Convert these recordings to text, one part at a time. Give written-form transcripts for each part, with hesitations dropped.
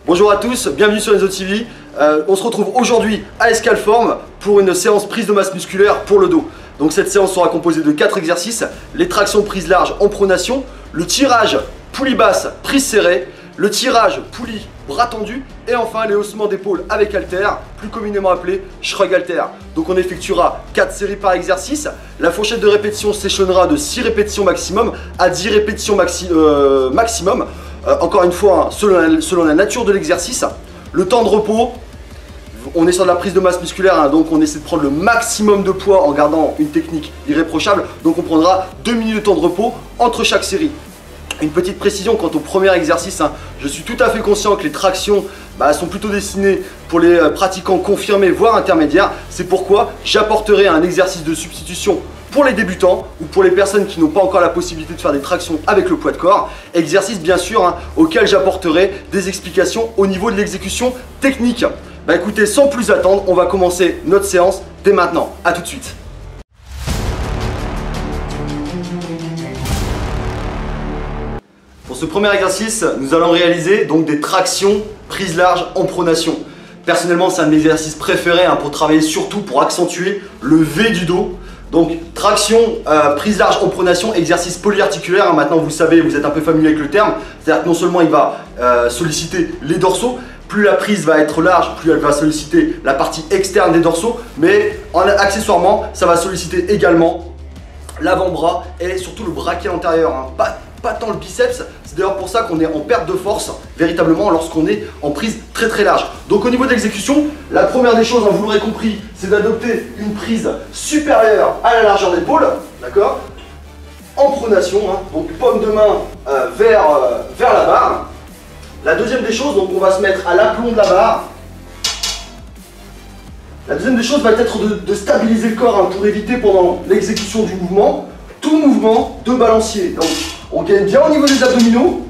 Bonjour à tous, bienvenue sur Enzo TV. On se retrouve aujourd'hui à Escalform pour une séance prise de masse musculaire pour le dos. Donc cette séance sera composée de 4 exercices, les tractions prise large en pronation, le tirage poulie basse prise serrée, le tirage poulie bras tendu et enfin les haussements d'épaule avec haltère, plus communément appelé shrug haltère. Donc on effectuera 4 séries par exercice. La fourchette de répétition s'échelonnera de 6 répétitions maximum à 10 répétitions maximum. Encore une fois, selon la nature de l'exercice. Le temps de repos, on est sur de la prise de masse musculaire, donc on essaie de prendre le maximum de poids en gardant une technique irréprochable. Donc on prendra 2 minutes de temps de repos entre chaque série. Une petite précision quant au premier exercice, je suis tout à fait conscient que les tractions sont plutôt destinées pour les pratiquants confirmés voire intermédiaires. C'est pourquoi j'apporterai un exercice de substitution pour les débutants ou pour les personnes qui n'ont pas encore la possibilité de faire des tractions avec le poids de corps. Exercice bien sûr auquel j'apporterai des explications au niveau de l'exécution technique. Écoutez, sans plus attendre, on va commencer notre séance dès maintenant. A tout de suite. Pour ce premier exercice, nous allons réaliser donc des tractions prise large en pronation. Personnellement, c'est un de mes exercices préférés pour travailler surtout pour accentuer le V du dos. Donc traction, prise large en pronation, exercice polyarticulaire. Maintenant vous savez, vous êtes un peu familier avec le terme. C'est-à-dire que non seulement il va solliciter les dorsaux, plus la prise va être large, plus elle va solliciter la partie externe des dorsaux, mais accessoirement, ça va solliciter également l'avant-bras et surtout le brachial antérieur. Pas tant le biceps, c'est d'ailleurs pour ça qu'on est en perte de force véritablement lorsqu'on est en prise très large. Donc au niveau de l'exécution, la première des choses, vous l'aurez compris, c'est d'adopter une prise supérieure à la largeur d'épaule, d'accord, en pronation, donc paume de main vers la barre. La deuxième des choses, donc on va se mettre à l'aplomb de la barre. La deuxième des choses va être de stabiliser le corps pour éviter pendant l'exécution du mouvement, tout mouvement de balancier. Donc on gagne bien au niveau des abdominaux.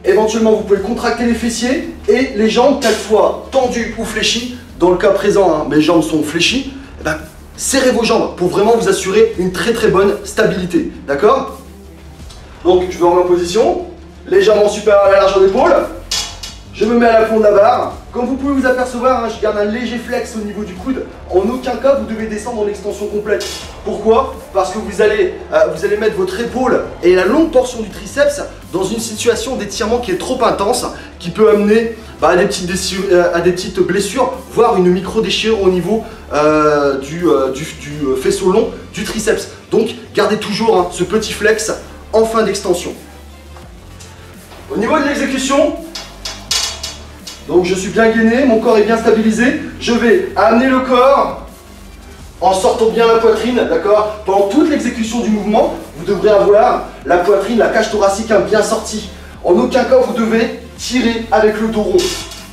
Éventuellement, vous pouvez contracter les fessiers et les jambes, qu'elles soient tendues ou fléchies. Dans le cas présent, mes jambes sont fléchies. Serrez vos jambes pour vraiment vous assurer une très bonne stabilité. D'accord? Donc, je me remets en position, légèrement supérieur à la largeur d'épaule. Je me mets à l'aplomb de la barre. Comme vous pouvez vous apercevoir, je garde un léger flex au niveau du coude. En aucun cas, vous devez descendre en extension complète. Pourquoi? Parce que vous allez mettre votre épaule et la longue portion du triceps dans une situation d'étirement qui est trop intense, qui peut amener à des petites blessures, voire une micro-déchirure au niveau du faisceau long du triceps. Donc, gardez toujours ce petit flex en fin d'extension. Au niveau de l'exécution, donc je suis bien gainé, mon corps est bien stabilisé. Je vais amener le corps en sortant bien la poitrine, d'accord. Pendant toute l'exécution du mouvement, vous devrez avoir la poitrine, la cage thoracique bien sortie. En aucun cas, vous devez tirer avec le dos rond.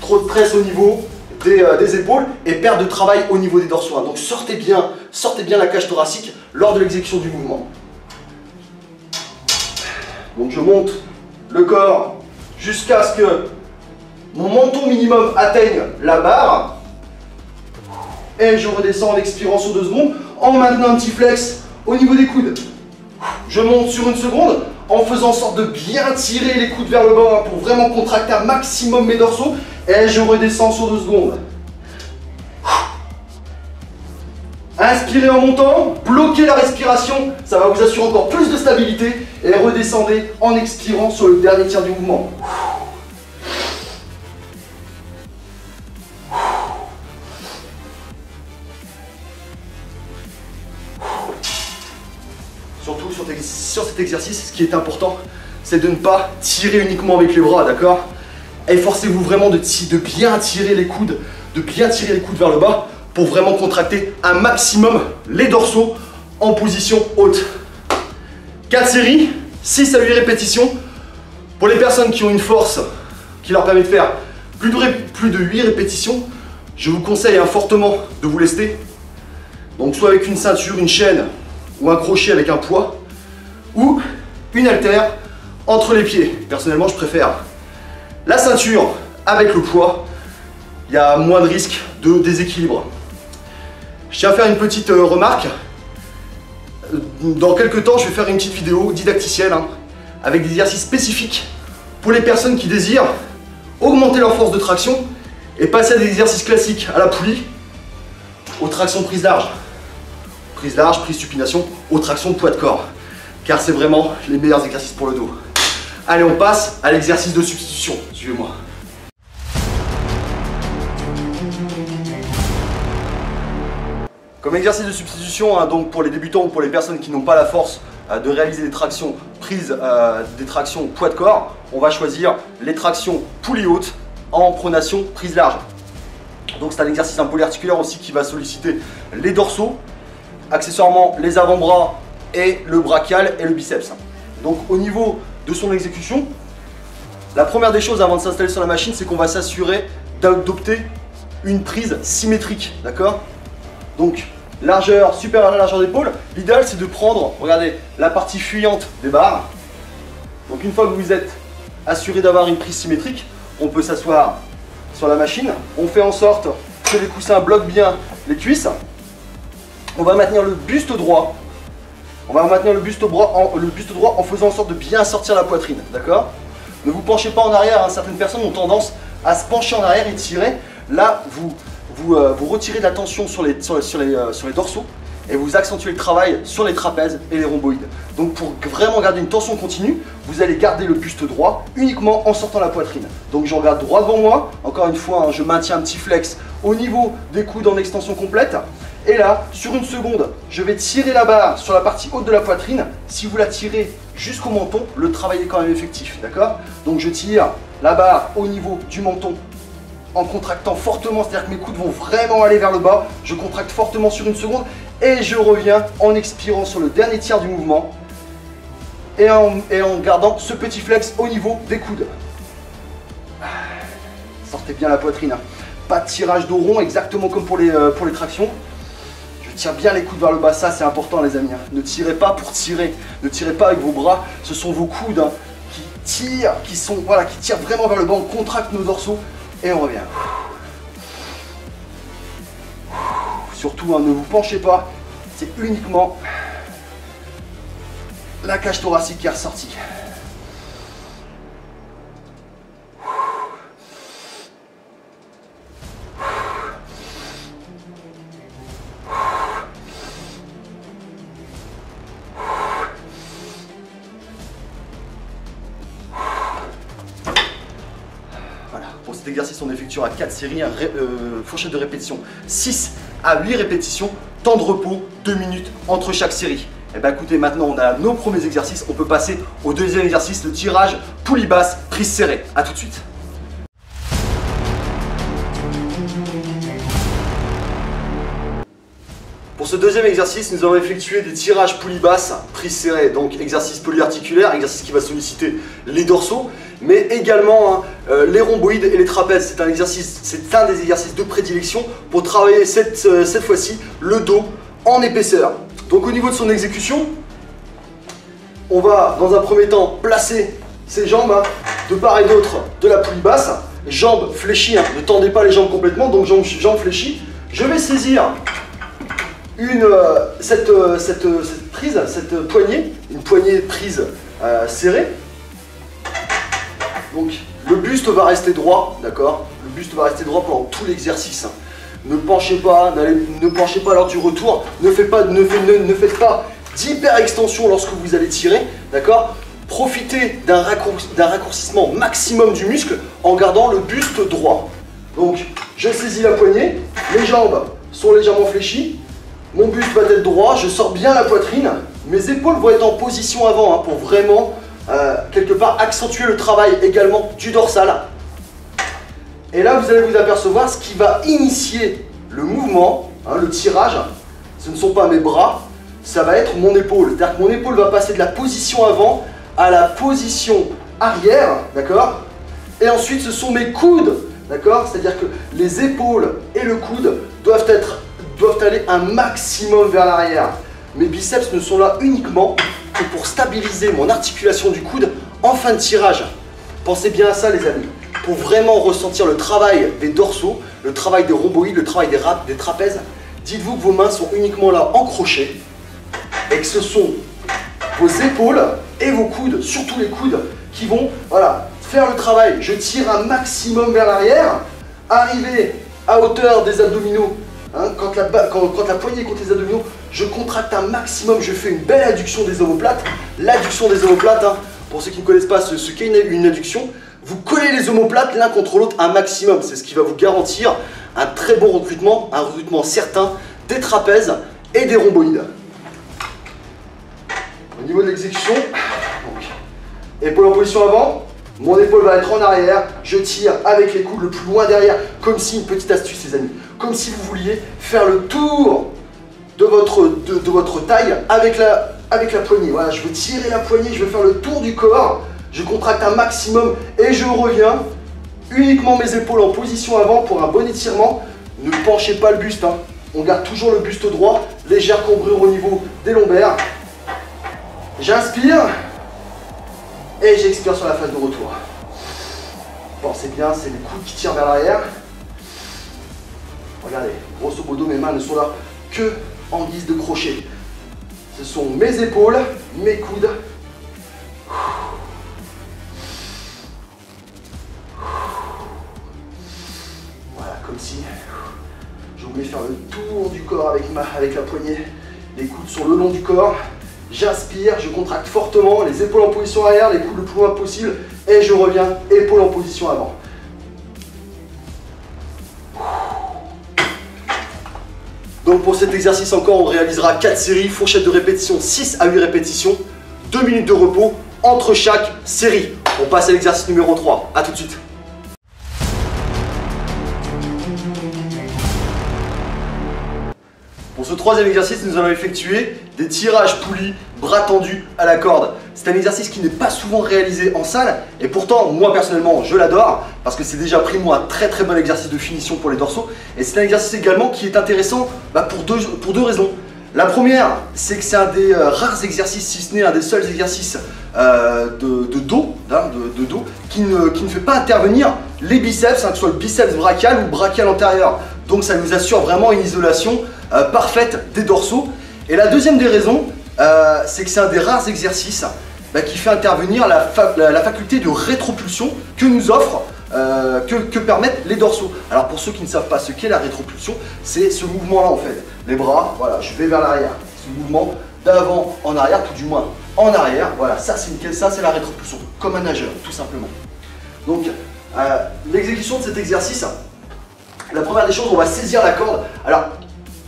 Trop de stress au niveau des épaules et perte de travail au niveau des dorsaux. Donc sortez bien la cage thoracique lors de l'exécution du mouvement. Donc je monte le corps jusqu'à ce que mon menton minimum atteigne la barre. Et je redescends en expirant sur 2 secondes en maintenant un petit flex au niveau des coudes. Je monte sur 1 seconde en faisant en sorte de bien tirer les coudes vers le bas pour vraiment contracter un maximum mes dorsaux. Et je redescends sur 2 secondes. Inspirez en montant, bloquez la respiration, ça va vous assurer encore plus de stabilité. Et redescendez en expirant sur le dernier tiers du mouvement. Surtout sur cet exercice, ce qui est important, c'est de ne pas tirer uniquement avec les bras, d'accord? Efforcez-vous vraiment de bien tirer les coudes, vers le bas pour vraiment contracter un maximum les dorsaux en position haute. 4 séries, 6 à 8 répétitions. Pour les personnes qui ont une force qui leur permet de faire plus de 8 répétitions, je vous conseille fortement de vous lester. Donc soit avec une ceinture, une chaîne ou un crochet avec un poids ou une haltère entre les pieds. Personnellement, je préfère la ceinture avec le poids. Il y a moins de risque de déséquilibre. Je tiens à faire une petite remarque. Dans quelques temps, je vais faire une petite vidéo didacticielle avec des exercices spécifiques pour les personnes qui désirent augmenter leur force de traction et passer à des exercices classiques à la poulie, aux tractions prise large, prise supination, aux tractions poids de corps, car c'est vraiment les meilleurs exercices pour le dos. Allez, on passe à l'exercice de substitution, suivez-moi. Comme exercice de substitution, donc pour les débutants ou pour les personnes qui n'ont pas la force de réaliser des tractions des tractions poids de corps, on va choisir les tractions poulie haute en pronation prise large. Donc c'est un exercice polyarticulaire aussi qui va solliciter les dorsaux, accessoirement les avant-bras et le brachial et le biceps. Donc au niveau de son exécution, la première des choses avant de s'installer sur la machine, c'est qu'on va s'assurer d'adopter une prise symétrique, d'accord? Donc largeur supérieure à la largeur d'épaule, l'idéal c'est de prendre, regardez, la partie fuyante des barres. Donc une fois que vous êtes assuré d'avoir une prise symétrique, on peut s'asseoir sur la machine, on fait en sorte que les coussins bloquent bien les cuisses. On va maintenir le buste droit. On va maintenir le buste droit en faisant en sorte de bien sortir la poitrine, d'accord? Ne vous penchez pas en arrière, hein. Certaines personnes ont tendance à se pencher en arrière et tirer. Là, vous retirez de la tension sur les dorsaux et vous accentuez le travail sur les trapèzes et les rhomboïdes. Donc pour vraiment garder une tension continue, vous allez garder le buste droit uniquement en sortant la poitrine. Donc je regarde droit devant moi, encore une fois, hein, je maintiens un petit flex au niveau des coudes en extension complète. Et là, sur une seconde, je vais tirer la barre sur la partie haute de la poitrine. Si vous la tirez jusqu'au menton, le travail est quand même effectif, d'accord? Donc je tire la barre au niveau du menton en contractant fortement, c'est-à-dire que mes coudes vont vraiment aller vers le bas. Je contracte fortement sur une seconde et je reviens en expirant sur le dernier tiers du mouvement et en gardant ce petit flex au niveau des coudes. Sortez bien la poitrine, hein. Pas de tirage dos rond, exactement comme pour les tractions. Je tire bien les coudes vers le bas, ça c'est important les amis, hein. Ne tirez pas pour tirer, ne tirez pas avec vos bras, ce sont vos coudes, hein, qui tirent, qui tirent vraiment vers le bas. On contracte nos dorsaux et on revient. Surtout, hein, ne vous penchez pas, c'est uniquement la cage thoracique qui est ressortie. Pour cet exercice, on effectuera 4 séries, fourchette de répétition 6 à 8 répétitions, temps de repos 2 minutes entre chaque série. Et bien écoutez, maintenant on a nos premiers exercices, on peut passer au deuxième exercice, le tirage poulie basse, prise serrée. A tout de suite. Pour ce deuxième exercice, nous allons effectuer des tirages poulie basse, prise serrée, donc exercice polyarticulaire, exercice qui va solliciter les dorsaux, mais également les rhomboïdes et les trapèzes. C'est un des exercices de prédilection pour travailler cette fois-ci le dos en épaisseur. Donc au niveau de son exécution, on va dans un premier temps placer ses jambes de part et d'autre de la poulie basse, jambes fléchies, hein, ne tendez pas les jambes complètement, donc jambes fléchies. Je vais saisir cette prise, cette poignée, une poignée prise serrée. Donc le buste va rester droit, d'accord? Le buste va rester droit pendant tout l'exercice. Ne penchez pas, ne penchez pas lors du retour, ne faites pas d'hyper extension lorsque vous allez tirer, d'accord? Profitez d'un raccourcissement maximum du muscle en gardant le buste droit. Donc je saisis la poignée, les jambes sont légèrement fléchies. Mon buste va être droit, je sors bien la poitrine, mes épaules vont être en position avant, hein, pour vraiment, quelque part, accentuer le travail également du dorsal. Et là, vous allez vous apercevoir, ce qui va initier le mouvement, hein, le tirage, ce ne sont pas mes bras, ça va être mon épaule. C'est-à-dire que mon épaule va passer de la position avant à la position arrière, d'accord? Et ensuite, ce sont mes coudes, d'accord? C'est-à-dire que les épaules et le coude doivent aller un maximum vers l'arrière. Mes biceps ne sont là uniquement que pour stabiliser mon articulation du coude en fin de tirage. Pensez bien à ça les amis. Pour vraiment ressentir le travail des dorsaux, le travail des rhomboïdes, le travail des trapèzes, dites-vous que vos mains sont uniquement là en crochet et que ce sont vos épaules et vos coudes, surtout les coudes, qui vont faire le travail, je tire un maximum vers l'arrière, arriver à hauteur des abdominaux, hein, quand la poignée est contre les abdominaux, je contracte un maximum, je fais une belle adduction des omoplates. L'adduction des omoplates, hein, pour ceux qui ne connaissent pas ce qu'est une adduction, vous collez les omoplates l'un contre l'autre un maximum. C'est ce qui va vous garantir un très bon recrutement, un recrutement certain des trapèzes et des rhomboïdes. Au niveau de l'exécution, épaule en position avant, mon épaule va être en arrière, je tire avec les coudes le plus loin derrière, comme si, une petite astuce les amis, comme si vous vouliez faire le tour de votre taille avec la poignée. Voilà, je veux tirer la poignée, je veux faire le tour du corps, je contracte un maximum et je reviens. Uniquement mes épaules en position avant pour un bon étirement. Ne penchez pas le buste, hein. On garde toujours le buste droit, légère cambrure au niveau des lombaires. J'inspire et j'expire sur la phase de retour. Pensez bien, c'est les coudes qui tirent vers l'arrière. Regardez, grosso modo, mes mains ne sont là que en guise de crochet. Ce sont mes épaules, mes coudes. Voilà, comme si je voulais faire le tour du corps avec la poignée. Les coudes sont le long du corps. J'inspire, je contracte fortement, les épaules en position arrière, les coudes le plus loin possible. Et je reviens, épaules en position avant. Donc pour cet exercice encore, on réalisera 4 séries, fourchette de répétition 6 à 8 répétitions, 2 minutes de repos entre chaque série. On passe à l'exercice numéro 3. A tout de suite. Pour ce troisième exercice, nous allons effectuer des tirages poulies, bras tendus à la corde. C'est un exercice qui n'est pas souvent réalisé en salle et pourtant, moi personnellement, je l'adore parce que c'est déjà primo un très bon exercice de finition pour les dorsaux et c'est un exercice également qui est intéressant pour deux raisons. La première, c'est que c'est un des rares exercices, si ce n'est un des seuls exercices de dos qui ne fait pas intervenir les biceps, hein, que ce soit le biceps brachial ou brachial antérieur. Donc ça nous assure vraiment une isolation parfaite des dorsaux. Et la deuxième des raisons, c'est que c'est un des rares exercices qui fait intervenir la faculté de rétropulsion que nous offre, que permettent les dorsaux. Alors pour ceux qui ne savent pas ce qu'est la rétropulsion, c'est ce mouvement là en fait. Les bras, voilà, je vais vers l'arrière. Ce mouvement d'avant en arrière, tout du moins en arrière. Voilà, ça c'est la rétropulsion, comme un nageur, tout simplement. Donc l'exécution de cet exercice, la première des choses, on va saisir la corde. Alors,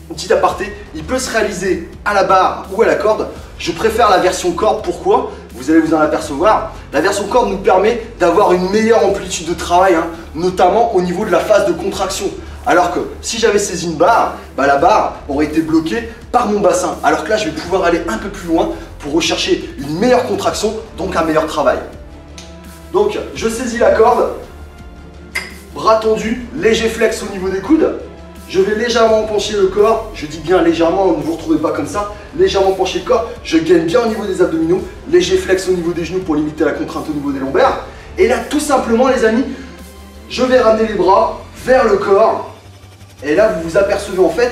petit aparté, il peut se réaliser à la barre ou à la corde. Je préfère la version corde, pourquoi? Vous allez vous en apercevoir. La version corde nous permet d'avoir une meilleure amplitude de travail, hein, notamment au niveau de la phase de contraction. Alors que si j'avais saisi une barre, la barre aurait été bloquée par mon bassin. Alors que là, je vais pouvoir aller un peu plus loin pour rechercher une meilleure contraction, donc un meilleur travail. Donc, je saisis la corde. Bras tendus, léger flex au niveau des coudes. Je vais légèrement pencher le corps. Je dis bien légèrement, ne vous retrouvez pas comme ça. Légèrement pencher le corps. Je gagne bien au niveau des abdominaux. Léger flex au niveau des genoux pour limiter la contrainte au niveau des lombaires. Et là, tout simplement, les amis, je vais ramener les bras vers le corps. Et là, vous vous apercevez en fait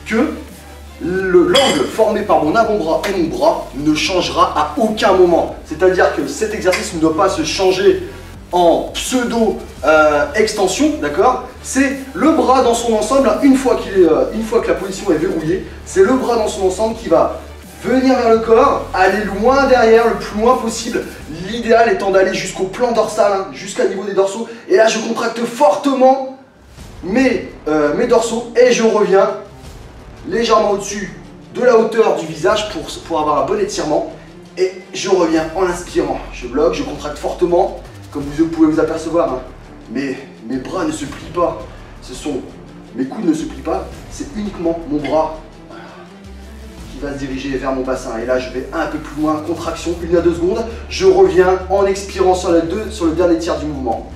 que l'angle formé par mon avant-bras et mon bras ne changera à aucun moment. C'est-à-dire que cet exercice ne doit pas se changer en pseudo-extension, d'accord? C'est le bras dans son ensemble, une fois que la position est verrouillée, c'est le bras dans son ensemble qui va venir vers le corps, aller loin derrière, le plus loin possible. L'idéal étant d'aller jusqu'au plan dorsal, hein, jusqu'au niveau des dorsaux. Et là, je contracte fortement mes dorsaux et je reviens légèrement au-dessus de la hauteur du visage pour avoir un bon étirement. Et je reviens en inspirant. Je bloque, je contracte fortement. Comme vous pouvez vous apercevoir, hein, mes bras ne se plient pas, mes coudes ne se plient pas, c'est uniquement mon bras qui va se diriger vers mon bassin. Et là, je vais un peu plus loin, contraction, 1 à 2 secondes, je reviens en expirant sur le dernier tiers du mouvement.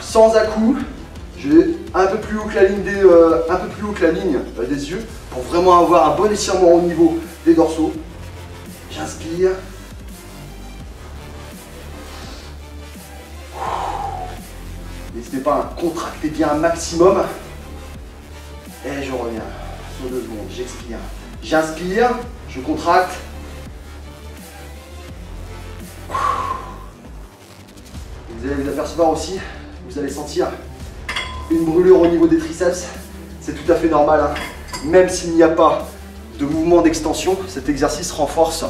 Sans à-coups, je vais un peu plus haut que la ligne des yeux pour vraiment avoir un bon étirement au niveau des dorsaux. J'inspire. N'hésitez pas à contracter bien un maximum. Et je reviens sur 2 secondes. J'expire. J'inspire. Je contracte. Vous allez vous apercevoir aussi, vous allez sentir une brûlure au niveau des triceps. C'est tout à fait normal, hein. Même s'il n'y a pas de mouvement d'extension, cet exercice renforce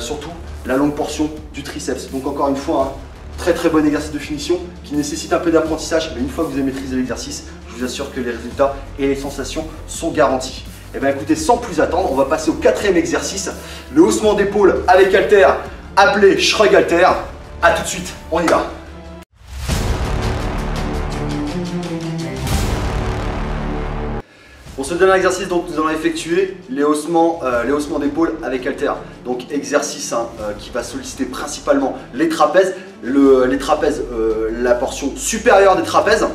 surtout la longue portion du triceps. Donc encore une fois, hein, très très bon exercice de finition qui nécessite un peu d'apprentissage, mais une fois que vous avez maîtrisé l'exercice, je vous assure que les résultats et les sensations sont garantis. Et bien écoutez, sans plus attendre, on va passer au quatrième exercice, le haussement d'épaule avec haltère, appelé shrug haltère. A tout de suite, on y va. Pour ce dernier exercice, donc, nous allons effectuer les haussements d'épaule avec haltère. Donc exercice qui va solliciter principalement les trapèzes, la portion supérieure des trapèzes.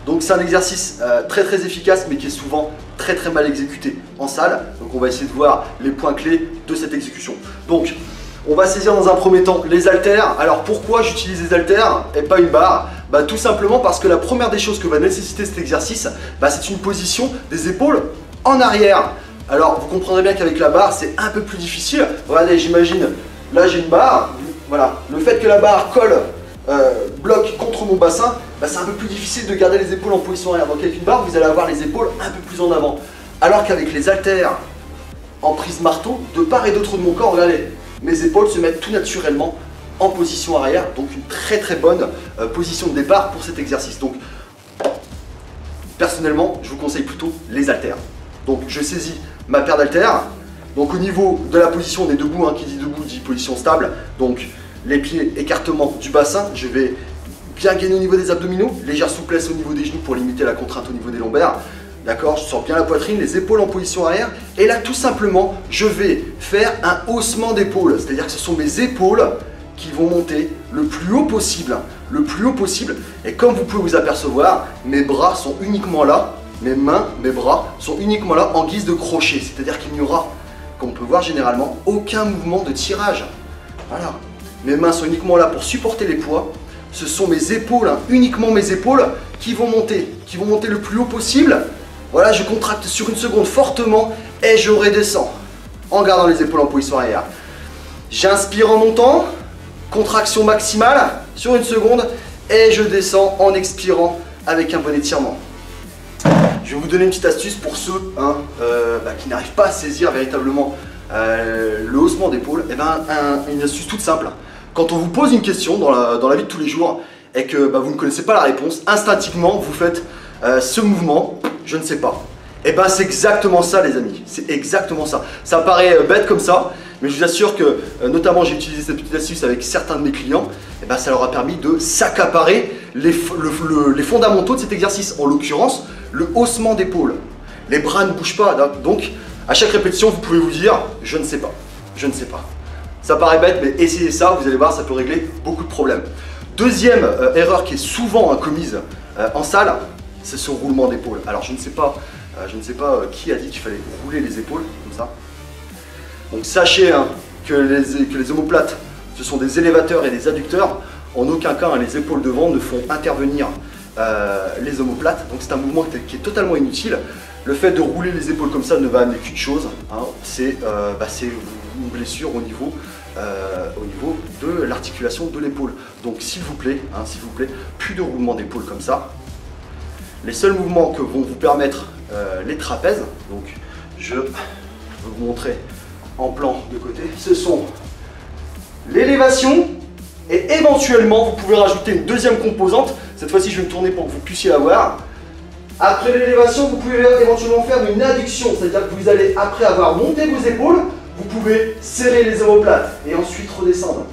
Donc c'est un exercice très très efficace mais qui est souvent très très mal exécuté en salle. Donc on va essayer de voir les points clés de cette exécution. Donc on va saisir dans un premier temps les haltères. Alors pourquoi j'utilise les haltères et pas une barre? Tout simplement parce que la première des choses que va nécessiter cet exercice, c'est une position des épaules en arrière. Alors vous comprendrez bien qu'avec la barre c'est un peu plus difficile. Regardez, j'imagine, là j'ai une barre, voilà, le fait que la barre colle, bloque contre mon bassin, c'est un peu plus difficile de garder les épaules en position arrière. Donc avec une barre vous allez avoir les épaules un peu plus en avant. Alors qu'avec les haltères en prise marteau, de part et d'autre de mon corps, regardez, mes épaules se mettent tout naturellement en position arrière, donc une très très bonne position de départ pour cet exercice. Donc personnellement je vous conseille plutôt les haltères. Donc je saisis ma paire d'haltères, donc au niveau de la position on est debout, qui dit debout dit position stable, donc les pieds, écartement du bassin, je vais bien gagner au niveau des abdominaux, légère souplesse au niveau des genoux pour limiter la contrainte au niveau des lombaires. D'accord, je sors bien la poitrine, les épaules en position arrière. Et là, tout simplement, je vais faire un haussement d'épaule. C'est-à-dire que ce sont mes épaules qui vont monter le plus haut possible. Le plus haut possible. Et comme vous pouvez vous apercevoir, mes bras sont uniquement là. Mes mains, mes bras sont uniquement là en guise de crochet. C'est-à-dire qu'il n'y aura, comme on peut voir généralement, aucun mouvement de tirage. Voilà. Mes mains sont uniquement là pour supporter les poids. Ce sont mes épaules, uniquement mes épaules, qui vont monter le plus haut possible. Voilà, je contracte sur une seconde fortement et je redescends en gardant les épaules en position arrière. J'inspire en montant, contraction maximale sur une seconde et je descends en expirant avec un bon étirement. Je vais vous donner une petite astuce pour ceux qui n'arrivent pas à saisir véritablement le haussement d'épaule. Une astuce toute simple. Quand on vous pose une question dans la vie de tous les jours et que vous ne connaissez pas la réponse, instinctivement vous faites ce mouvement. Je ne sais pas. Et c'est exactement ça les amis, c'est exactement ça. Ça paraît bête comme ça, mais je vous assure que notamment j'ai utilisé cette petite astuce avec certains de mes clients, ça leur a permis de s'accaparer les fondamentaux de cet exercice, en l'occurrence le haussement d'épaule. Les bras ne bougent pas, donc à chaque répétition vous pouvez vous dire je ne sais pas, je ne sais pas. Ça paraît bête mais essayez ça, vous allez voir ça peut régler beaucoup de problèmes. Deuxième erreur qui est souvent commise en salle, c'est ce roulement d'épaule. Alors je ne sais pas qui a dit qu'il fallait rouler les épaules comme ça. Donc sachez que les omoplates, ce sont des élévateurs et des adducteurs. En aucun cas les épaules devant ne font intervenir les omoplates. Donc c'est un mouvement qui est totalement inutile. Le fait de rouler les épaules comme ça ne va amener qu'une chose, c'est une blessure au niveau de l'articulation de l'épaule. Donc s'il vous plaît, plus de roulement d'épaule comme ça. Les seuls mouvements que vont vous permettre les trapèzes, donc je vais vous montrer en plan de côté, ce sont l'élévation et éventuellement vous pouvez rajouter une deuxième composante. Cette fois-ci je vais me tourner pour que vous puissiez la voir. Après l'élévation, vous pouvez éventuellement faire une adduction, c'est-à-dire que vous allez, après avoir monté vos épaules, vous pouvez serrer les omoplates et ensuite redescendre.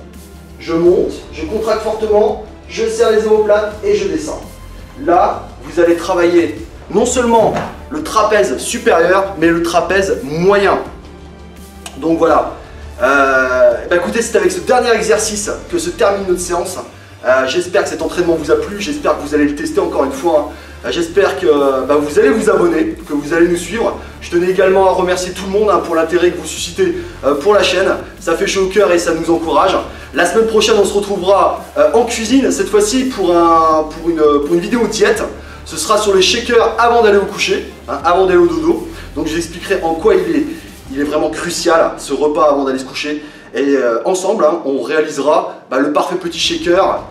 Je monte, je contracte fortement, je serre les omoplates et je descends. Là, vous allez travailler non seulement le trapèze supérieur, mais le trapèze moyen. Donc voilà. Écoutez, c'est avec ce dernier exercice que se termine notre séance. J'espère que cet entraînement vous a plu, j'espère que vous allez le tester encore une fois. J'espère que vous allez vous abonner, que vous allez nous suivre. Je tenais également à remercier tout le monde pour l'intérêt que vous suscitez pour la chaîne. Ça fait chaud au cœur et ça nous encourage. La semaine prochaine, on se retrouvera en cuisine, cette fois-ci pour une vidéo diète. Ce sera sur les shakers avant d'aller au coucher, avant d'aller au dodo. Donc je vous expliquerai en quoi il est vraiment crucial ce repas avant d'aller se coucher. et ensemble, hein, on réalisera le parfait petit shaker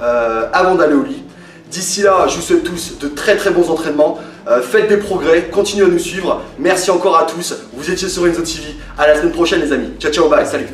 avant d'aller au lit. D'ici là, je vous souhaite tous de très bons entraînements. Faites des progrès, continuez à nous suivre. Merci encore à tous. Vous étiez sur Enzo TV. À la semaine prochaine les amis. Ciao, ciao, bye, salut.